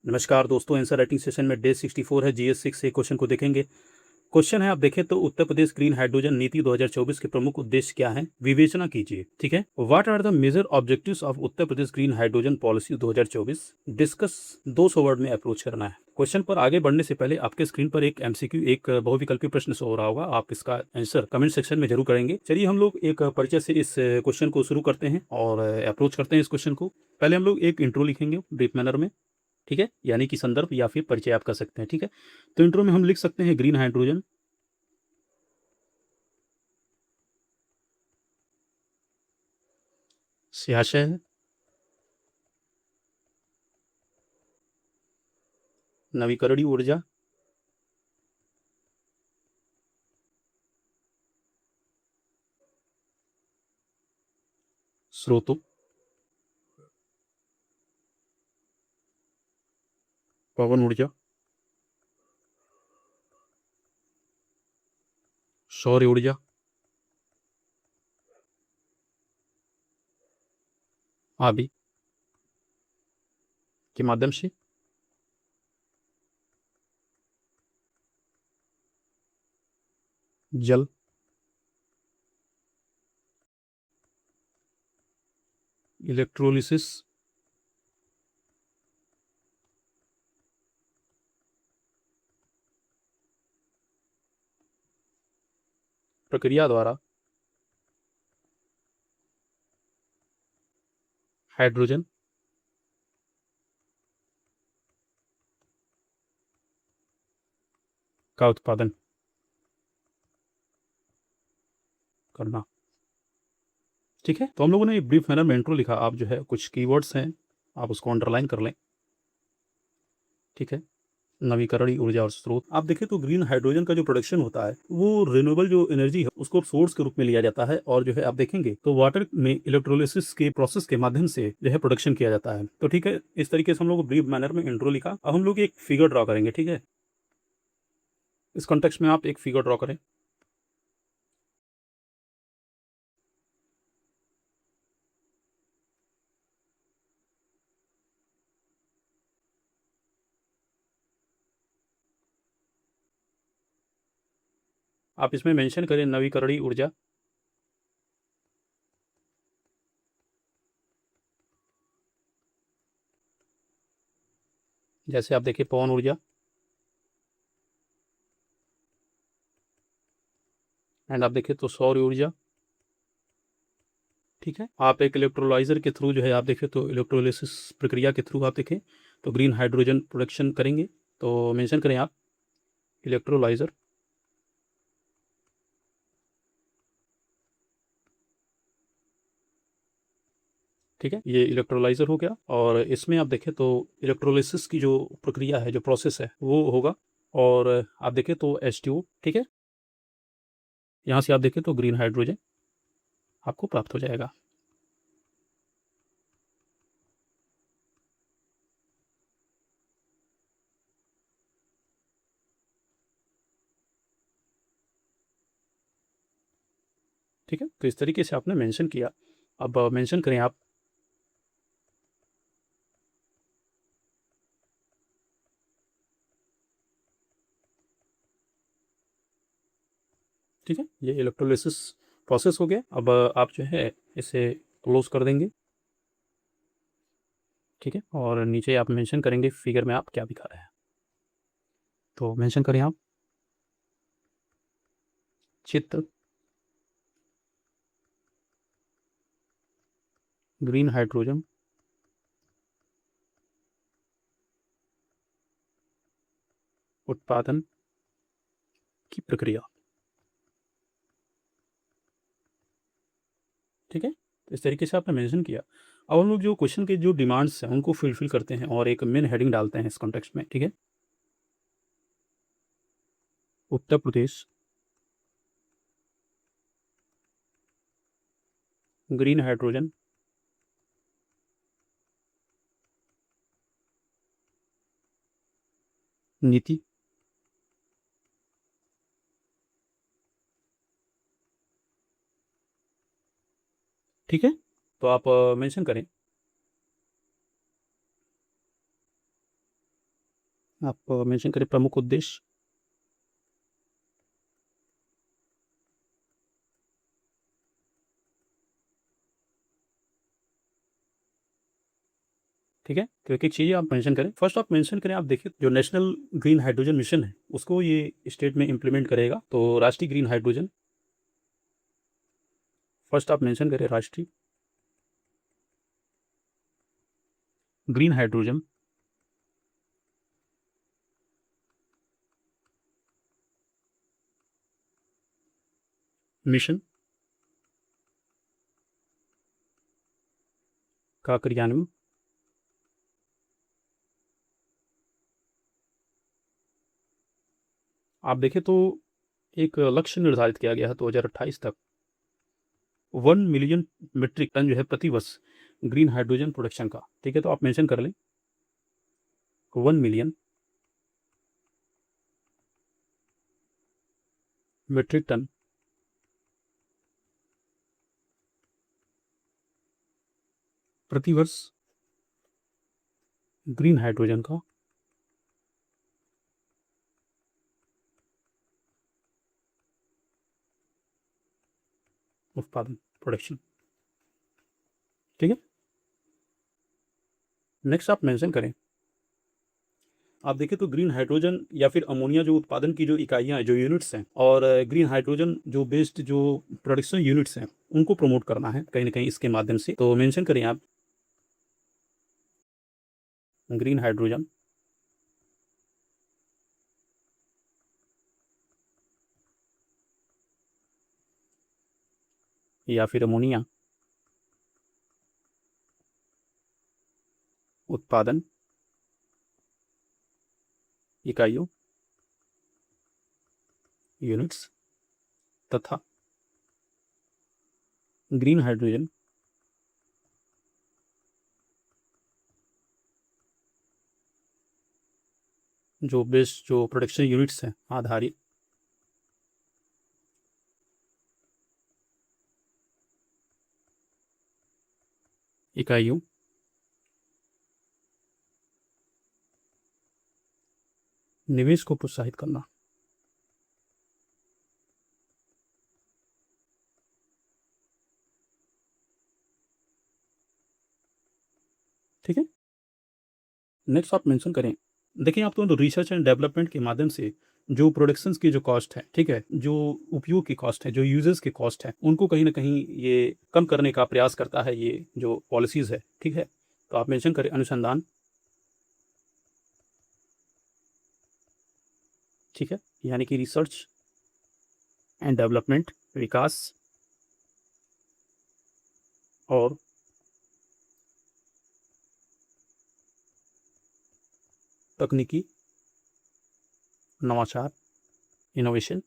नमस्कार दोस्तों, answer writing session में डे 64 है। जीएस 6 से क्वेश्चन को देखेंगे। क्वेश्चन है, आप देखें तो उत्तर प्रदेश ग्रीन हाइड्रोजन नीति 2024 के प्रमुख उद्देश्य क्या हैं, विवेचना कीजिए। ठीक है, what are the major objectives of Uttar Pradesh green hydrogen policy 2024? Discuss 200 word में अप्रोच करना है। क्वेश्चन पर आगे बढ़ने से पहले आपके स्क्रीन पर एक एमसीक्यू, एक बहुविकल्पी प्रश्न शो हो रहा होगा। आप इसका आंसर कमेंट सेक्शन में जरूर करेंगे। चलिए हम लोग एक परिचय से इस क्वेश्चन को शुरू करते हैं और अप्रोच करते हैं इस क्वेश्चन को। पहले हम लोग एक इंट्रो लिखेंगे ब्रीफ मैनर में। ठीक है, यानी कि संदर्भ या फिर परिचय आप कर सकते हैं। ठीक है, तो इंट्रो में हम लिख सकते हैं ग्रीन हाइड्रोजन से आशय है नवीकरणीय ऊर्जा स्रोतों, पवन ऊर्जा, सौर ऊर्जा आदि के माध्यम से जल, इलेक्ट्रोलिसिस प्रक्रिया द्वारा हाइड्रोजन का उत्पादन करना। ठीक है, तो हम लोगों ने ब्रीफ मैनर में इंट्रो लिखा। आप जो है कुछ कीवर्ड्स हैं, आप उसको अंडरलाइन कर लें। ठीक है, नवीकरणीय ऊर्जा और स्रोत। आप देखें तो ग्रीन हाइड्रोजन का जो प्रोडक्शन होता है वो रिन्यूएबल जो एनर्जी है उसको सोर्स के रूप में लिया जाता है, और जो है आप देखेंगे तो वाटर में इलेक्ट्रोलिसिस के प्रोसेस के माध्यम से जो है प्रोडक्शन किया जाता है। तो ठीक है, इस तरीके से हम लोग ब्रीफ मैनर में इंट्रो लिखा। अब हम लोग एक फिगर ड्रॉ करेंगे। ठीक है, इस कॉन्टेक्स्ट में आप एक फिगर ड्रॉ करें। आप इसमें मेंशन करें नवीकरणीय ऊर्जा, जैसे आप देखिए पवन ऊर्जा, एंड आप देखें तो सौर ऊर्जा। ठीक है, आप एक इलेक्ट्रोलाइजर के थ्रू जो है आप देखें तो इलेक्ट्रोलिसिस प्रक्रिया के थ्रू आप देखें तो ग्रीन हाइड्रोजन प्रोडक्शन करेंगे। तो मेंशन करें आप इलेक्ट्रोलाइजर। ठीक है, ये इलेक्ट्रोलाइजर हो गया, और इसमें आप देखें तो इलेक्ट्रोलिसिस की जो प्रक्रिया है, जो प्रोसेस है वो होगा। और आप देखें तो H2O। ठीक है, यहाँ से आप देखें तो ग्रीन हाइड्रोजन आपको प्राप्त हो जाएगा। ठीक है, तो इस तरीके से आपने मेंशन किया। अब मेंशन करें आप ठीक है, ये इलेक्ट्रोलिसिस प्रोसेस हो गया। अब आप जो है इसे क्लोज कर देंगे। ठीक है, और नीचे आप मेंशन करेंगे फिगर में आप क्या दिखा रहे हैं। तो मेंशन करें आप चित्र ग्रीन हाइड्रोजन उत्पादन की प्रक्रिया। ठीक है, तो इस तरीके से आपने मेंशन किया। अब हम लोग जो क्वेश्चन के जो डिमांड्स हैं उनको फुलफिल करते हैं और एक मेन हेडिंग डालते हैं इस कॉन्टेक्स्ट में। ठीक है, उत्तर प्रदेश ग्रीन हाइड्रोजन नीति। ठीक है, तो आप मेंशन करें आप मेंशन करें प्रमुख उद्देश्य। ठीक है, तो एक एक चीज़ आप मेंशन करें। फर्स्ट आप मेंशन करें, आप देखिए जो नेशनल ग्रीन हाइड्रोजन मिशन है उसको ये स्टेट में इम्प्लीमेंट करेगा। तो राष्ट्रीय ग्रीन हाइड्रोजन, फर्स्ट आप मेंशन करें राष्ट्रीय ग्रीन हाइड्रोजन मिशन का क्रियान्वयन आप देखें तो एक लक्ष्य निर्धारित किया गया है 2028 तक 1 मिलियन मीट्रिक टन जो है प्रति वर्ष ग्रीन हाइड्रोजन प्रोडक्शन का। ठीक है, तो आप मेंशन कर लें 1 मिलियन मीट्रिक टन प्रति वर्ष ग्रीन हाइड्रोजन का उत्पादन, प्रोडक्शन। ठीक है, नेक्स्ट आप मेंशन करें, आप देखें तो ग्रीन हाइड्रोजन या फिर अमोनिया जो उत्पादन की जो इकाइयां हैं, जो यूनिट्स हैं, और ग्रीन हाइड्रोजन जो बेस्ड जो प्रोडक्शन यूनिट्स हैं उनको प्रमोट करना है कहीं ना कहीं इसके माध्यम से। तो मेंशन करें आप ग्रीन हाइड्रोजन या फिर अमोनिया उत्पादन इकाइयों, यूनिट्स तथा ग्रीन हाइड्रोजन जो बेस्ड जो प्रोडक्शन यूनिट्स हैं आधारित इकाइयों, निवेश को प्रोत्साहित करना। ठीक है, नेक्स्ट आप मेंशन करें, देखिए आप तो रिसर्च एंड डेवलपमेंट के माध्यम से जो प्रोडक्शंस की जो कॉस्ट है, ठीक है, जो उपयोग की कॉस्ट है, जो यूजर्स की कॉस्ट है, उनको कहीं ना कहीं ये कम करने का प्रयास करता है ये जो पॉलिसीज है। ठीक है, तो आप मेंशन करें अनुसंधान, ठीक है, यानी कि रिसर्च एंड डेवलपमेंट, विकास और तकनीकी नवाचार, इनोवेशन,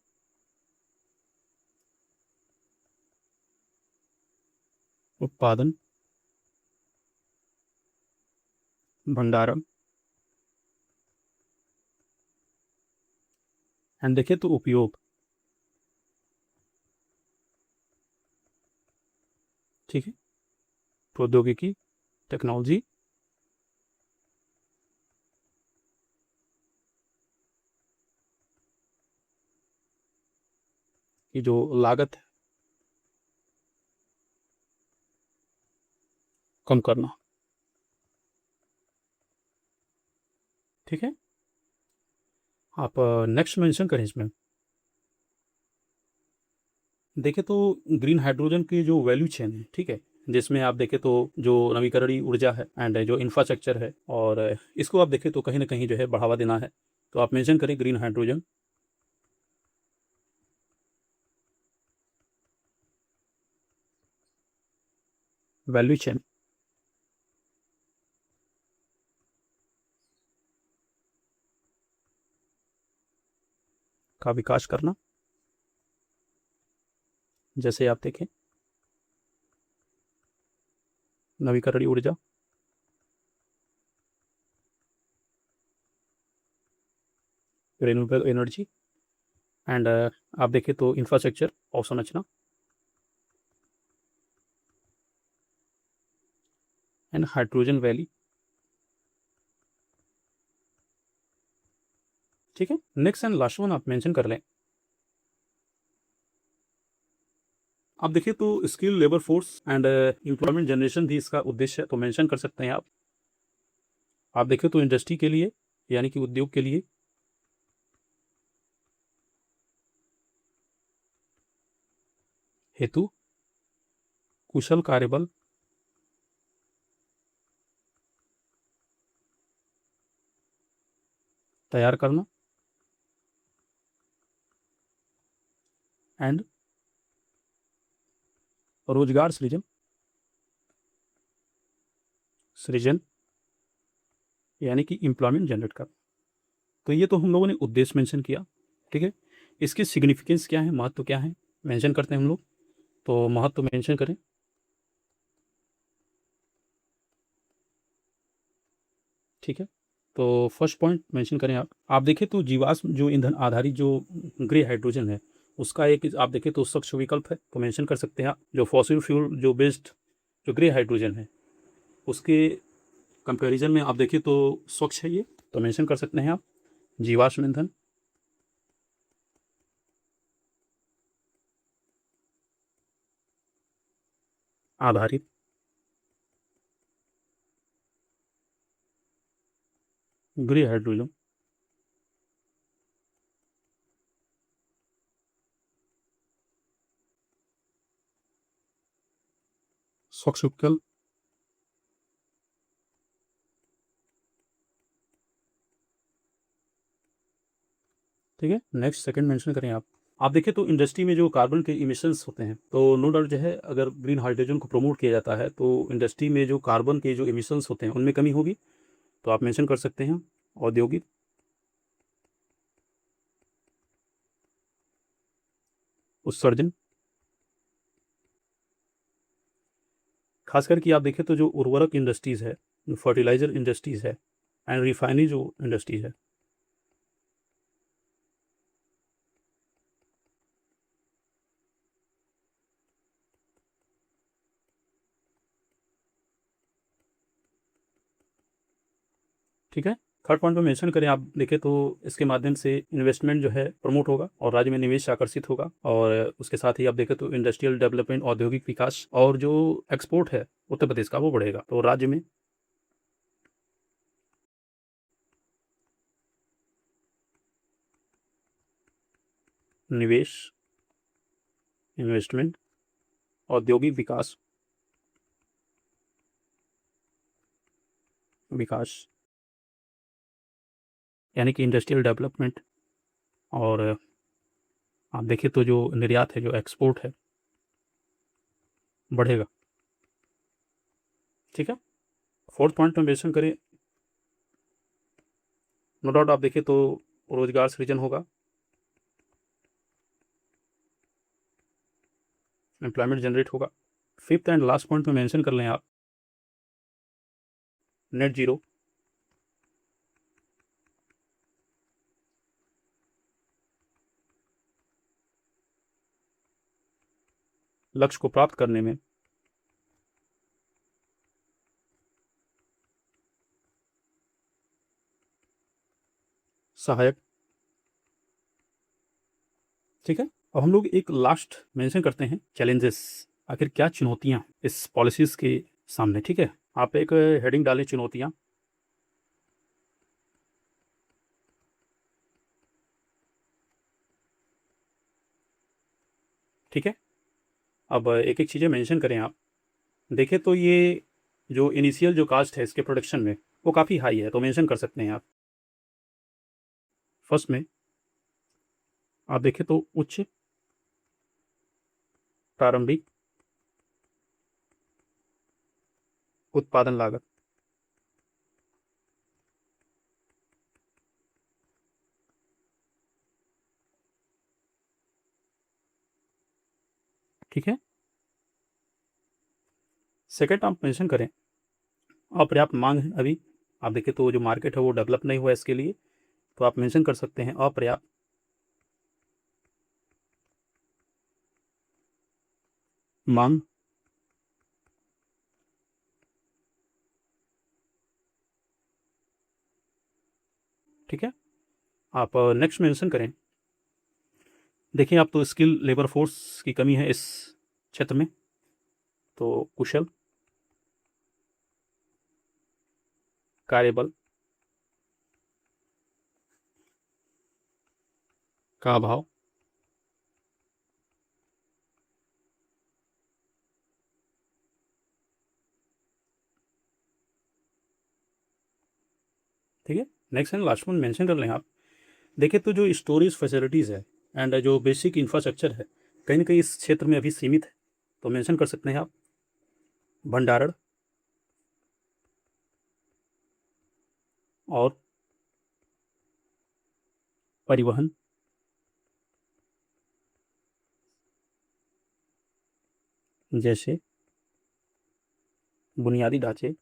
उत्पादन, भंडारण एंड देखें तो उपयोग। ठीक है, प्रौद्योगिकी, टेक्नोलॉजी की जो लागत है कम करना। ठीक है, आप नेक्स्ट मेंशन करें इसमें, देखें तो ग्रीन हाइड्रोजन की जो वैल्यू चेन है, ठीक है, जिसमें आप देखें तो जो नवीकरणीय ऊर्जा है एंड जो इंफ्रास्ट्रक्चर है, और इसको आप देखें तो कहीं ना कहीं जो है बढ़ावा देना है। तो आप मेंशन करें ग्रीन हाइड्रोजन वैल्यू चेन का विकास करना। जैसे आप देखें नवीकरणीय ऊर्जा, रिन्यूएबल एनर्जी एंड आप देखें तो इंफ्रास्ट्रक्चर अवसंरचना एंड हाइड्रोजन वैली ठीक है। नेक्स्ट एंड लास्ट वन आप मेंशन कर लें। आप देखिए तो skill labour force and employment generation भी इसका उद्देश्य है, तो मेंशन कर सकते हैं आप। आप देखिए तो इंडस्ट्री के लिए यानी कि उद्योग के लिए हेतु कुशल कार्यबल तैयार करना एंड रोजगार सृजन यानी कि एम्प्लॉयमेंट जनरेट करना। तो ये तो हम लोगों ने उद्देश्य मेंशन किया, ठीक है। इसकी सिग्निफिकेंस क्या है, महत्व क्या है, मेंशन करते हैं हम लोग। तो महत्व मेंशन करें, ठीक है। तो फर्स्ट पॉइंट मेंशन करें आप देखें तो जीवाश्म जो ईंधन आधारित जो ग्रे हाइड्रोजन है उसका एक आप देखें तो स्वच्छ विकल्प है, तो मेंशन कर सकते हैं आप। जो फॉसिल फ्यूल जो बेस्ड जो ग्रे हाइड्रोजन है उसके कंपैरिजन में आप देखिए तो स्वच्छ है ये, तो मेंशन कर सकते हैं आप जीवाश्म ईंधन आधारित ग्रे हाइड्रोजन स्वच्छ विकल्प। ठीक है। नेक्स्ट सेकंड मेंशन करें आप देखिए तो इंडस्ट्री में जो कार्बन के इमिशंस होते हैं तो नो डाउट जो है अगर ग्रीन हाइड्रोजन को प्रमोट किया जाता है तो इंडस्ट्री में जो कार्बन के जो इमिशंस होते हैं उनमें कमी होगी, तो आप मेंशन कर सकते हैं औद्योगिक उत्सर्जन। खास करके आप देखें तो जो उर्वरक इंडस्ट्रीज है, जो फर्टिलाइजर इंडस्ट्रीज है एंड रिफाइनरी जो इंडस्ट्रीज है, ठीक है। थर्ड पॉइंट में मेंशन करें आप देखें तो इसके माध्यम से इन्वेस्टमेंट जो है प्रमोट होगा और राज्य में निवेश आकर्षित होगा, और उसके साथ ही आप देखें तो इंडस्ट्रियल डेवलपमेंट औद्योगिक विकास और जो एक्सपोर्ट है उत्तर प्रदेश का वो बढ़ेगा, तो राज्य में निवेश इन्वेस्टमेंट औद्योगिक विकास विकास यानी कि इंडस्ट्रियल डेवलपमेंट, और आप देखिए तो जो निर्यात है जो एक्सपोर्ट है बढ़ेगा, ठीक है। फोर्थ पॉइंट में मेंशन करें नो डाउट आप देखिए तो रोजगार सृजन होगा, एम्प्लॉयमेंट जनरेट होगा। फिफ्थ एंड लास्ट पॉइंट में मेंशन कर लें आप नेट जीरो लक्ष्य को प्राप्त करने में सहायक, ठीक है। अब हम लोग एक लास्ट मेंशन करते हैं चैलेंजेस, आखिर क्या चुनौतियां इस पॉलिसीज के सामने, ठीक है। आप एक हेडिंग डालें चुनौतियां, ठीक है। अब एक एक चीज़ें मेंशन करें आप देखें तो ये जो इनिशियल जो कास्ट है इसके प्रोडक्शन में वो काफ़ी हाई है, तो मेंशन कर सकते हैं आप। फर्स्ट में आप देखें तो उच्च प्रारंभिक उत्पादन लागत, ठीक है। सेकंड आप मेंशन करें अपर्याप्त मांग है अभी, आप देखें तो जो मार्केट है वो डेवलप नहीं हुआ है इसके लिए, तो आप मेंशन कर सकते हैं अपर्याप्त मांग, ठीक है। आप नेक्स्ट मेंशन करें। देखिए, आप तो स्किल लेबर फोर्स की कमी है इस क्षेत्र में, तो कुशल कार्यबल का अभाव, ठीक है। Next and last one mention कर लें आप। देखिए, तो जो स्टोरेज फैसिलिटीज़ है एंड जो बेसिक इंफ्रास्ट्रक्चर है, कहीं ना कहीं इस क्षेत्र में अभी सीमित है, तो मेंशन कर सकते हैं आप भंडारण और परिवहन, जैसे बुनियादी ढांचे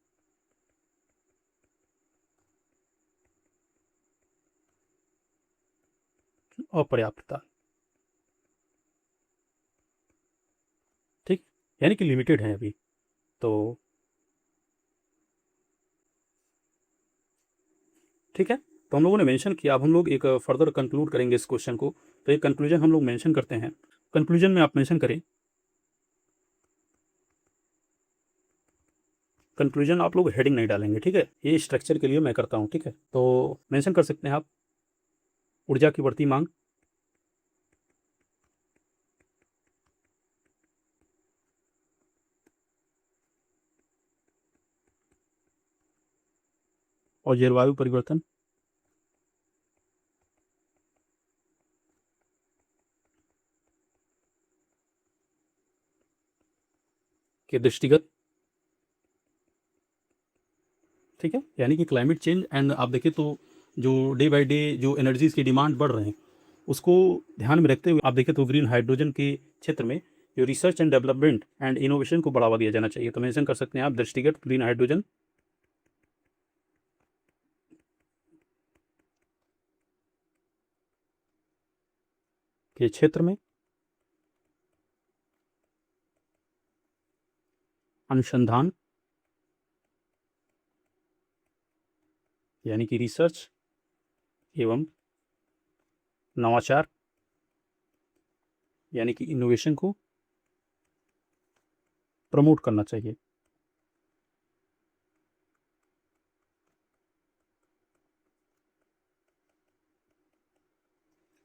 अपर्याप्तता, ठीक, यानी कि लिमिटेड है अभी। तो ठीक है, तो हम लोगों ने मेंशन किया। अब हम लोग एक फर्दर कंक्लूड करेंगे इस क्वेश्चन को। तो एक कंक्लूजन हम लोग मेंशन करते हैं। कंक्लूजन में आप मेंशन करें, कंक्लूजन आप लोग हेडिंग नहीं डालेंगे, ठीक है, ये स्ट्रक्चर के लिए मैं करता हूँ, ठीक है। तो मेंशन कर सकते हैं आप ऊर्जा की बढ़ती मांग और जलवायु परिवर्तन के दृष्टिगत, ठीक है, यानी कि क्लाइमेट चेंज एंड आप देखें तो जो डे बाय डे जो एनर्जीज की डिमांड बढ़ रहे हैं, उसको ध्यान में रखते हुए आप देखें तो ग्रीन हाइड्रोजन के क्षेत्र में जो research and development and innovation को बढ़ावा दिया जाना चाहिए। तो मेंशन कर सकते हैं आप दृष्टिगत ग्रीन हाइड्रोजन के क्षेत्र में अनुसंधान यानी कि रिसर्च एवं नवाचार यानी कि इनोवेशन को प्रमोट करना चाहिए।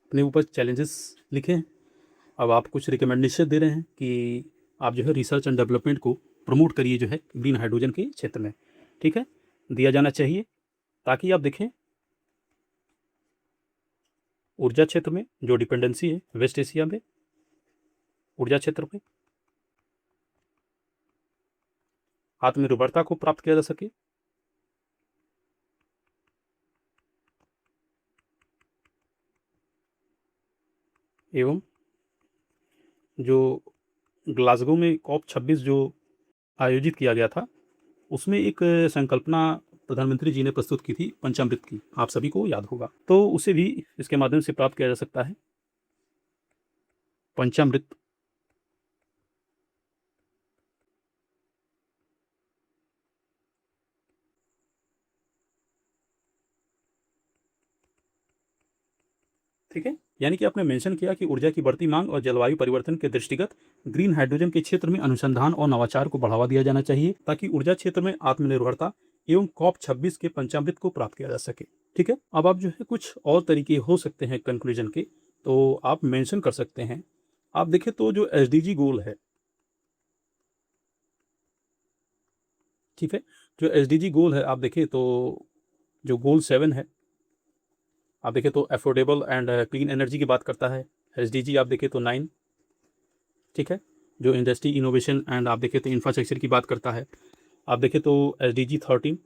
अपने ऊपर चैलेंजेस लिखे, अब आप कुछ रिकमेंडेशन दे रहे हैं कि आप जो है रिसर्च एंड डेवलपमेंट को प्रमोट करिए जो है ग्रीन हाइड्रोजन के क्षेत्र में, ठीक है, दिया जाना चाहिए, ताकि आप देखें ऊर्जा क्षेत्र में जो डिपेंडेंसी है वेस्ट एशिया में ऊर्जा क्षेत्र में आत्मनिर्भरता को प्राप्त किया जा सके, एवं जो ग्लासगो में COP26 जो आयोजित किया गया था, उसमें एक संकल्पना प्रधानमंत्री जी ने प्रस्तुत की थी पंचामृत की, आप सभी को याद होगा, तो उसे भी इसके माध्यम से प्राप्त किया जा सकता है पंचामृत, ठीक है, यानी कि आपने मेंशन किया कि ऊर्जा की बढ़ती मांग और जलवायु परिवर्तन के दृष्टिगत ग्रीन हाइड्रोजन के क्षेत्र में अनुसंधान और नवाचार को बढ़ावा दिया जाना चाहिए, ताकि ऊर्जा क्षेत्र में आत्मनिर्भरता एवं COP26 के पंचामृत को प्राप्त किया जा सके, ठीक है। अब आप जो है कुछ और तरीके हो सकते हैं कंक्लूजन के, तो आप मेंशन कर सकते हैं। आप देखें तो जो SDG गोल है, ठीक है, जो SDG गोल है आप देखें तो जो गोल 7 है, आप देखें तो अफोर्डेबल एंड क्लीन एनर्जी की बात करता है। SDG आप देखें तो 9, ठीक है, जो इंडस्ट्री इनोवेशन एंड आप देखें तो इंफ्रास्ट्रक्चर की बात करता है। आप देखें तो SDG 13,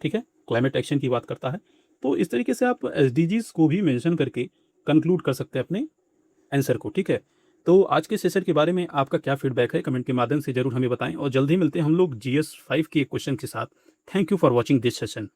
ठीक है, क्लाइमेट एक्शन की बात करता है। तो इस तरीके से आप SDGs को भी मेंशन करके कंक्लूड कर सकते हैं अपने आंसर को, ठीक है। तो आज के सेशन के बारे में आपका क्या फीडबैक है, कमेंट के माध्यम से जरूर हमें बताएं, और जल्दी मिलते हैं हम लोग GS 5 के क्वेश्चन के साथ। Thank you for watching this session.